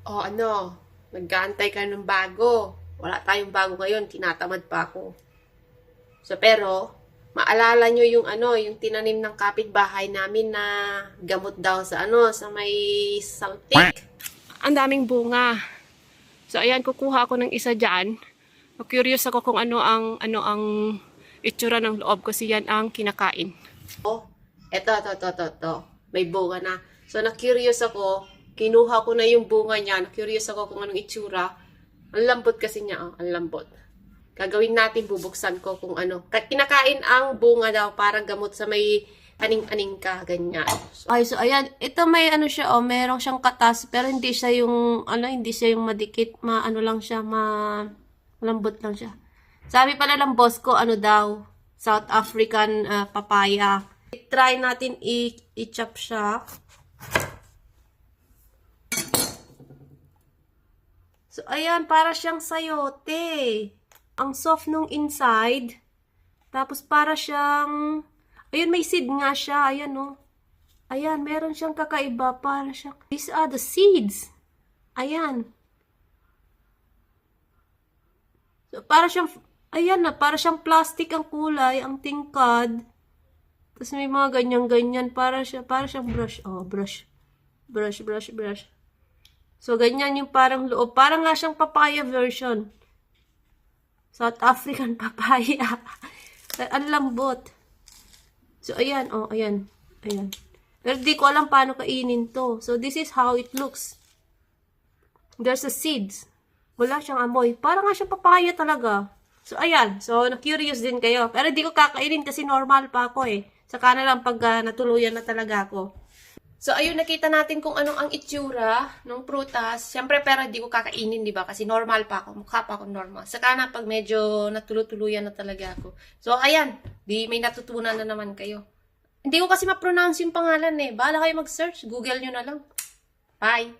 O ano, nag-aantay ka ng bago. Wala tayong bago ngayon, tinatamad pa ako. So pero, maalala nyo yung ano, yung tinanim ng kapitbahay namin na gamot daw sa ano, sa may saltik. Ang daming bunga. So ayan, kukuha ako ng isa diyan. Curious ako kung ano ang itsura ng loob kasi yan ang kinakain. Oh, eto. May bunga na. So na-curious ako, kinuha ko na yung bunga niya. Na-curious ako kung anong itsura. Ang lambot kasi niya, ang lambot. Gagawin natin, bubuksan ko kung ano. Kinakain ang bunga daw, parang gamot sa may aning-aning ka, ganyan. So ayan, ito may ano siya, merong siyang katas, pero hindi siya yung, hindi siya yung madikit, lang siya, malambot lang siya. Sabi pala ng boss ko, daw, South African papaya. Try natin i-chop siya. So, ayan, para siyang sayote. Ang soft nung inside. Tapos, para siyang, ayun, may seed nga siya. Ayan, oh. Ayan, meron siyang kakaiba. Para siyang, these are the seeds. Ayan. So, para siyang, ayan na, para siyang plastic ang kulay, ang tingkad. Tapos may mga ganyan-ganyan. Para siyang brush. Oh, brush. Brush. So, ganyan yung parang loob. Parang nga siyang papaya version. South African papaya. Ang lambot. So, ayan. Oh, ayan. Pero di ko alam paano kainin to. So, this is how it looks. There's a seeds. Wala siyang amoy. Parang nga siyang papaya talaga. So, ayan. So, na-curious din kayo. Pero di ko kakainin kasi normal pa ako eh. Saka na lang pag natuluyan na talaga ako. So, ayun, nakita natin kung anong ang itsura ng prutas. Siyempre, pero di ko kakainin, di ba? Kasi normal pa ako. Mukha pa ako normal. Saka na pag medyo natulutuluyan na talaga ako. So, ayan. Di may natutunan na naman kayo. Hindi ko kasi ma-pronounce yung pangalan eh. Bahala kayo mag-search. Google nyo na lang. Bye!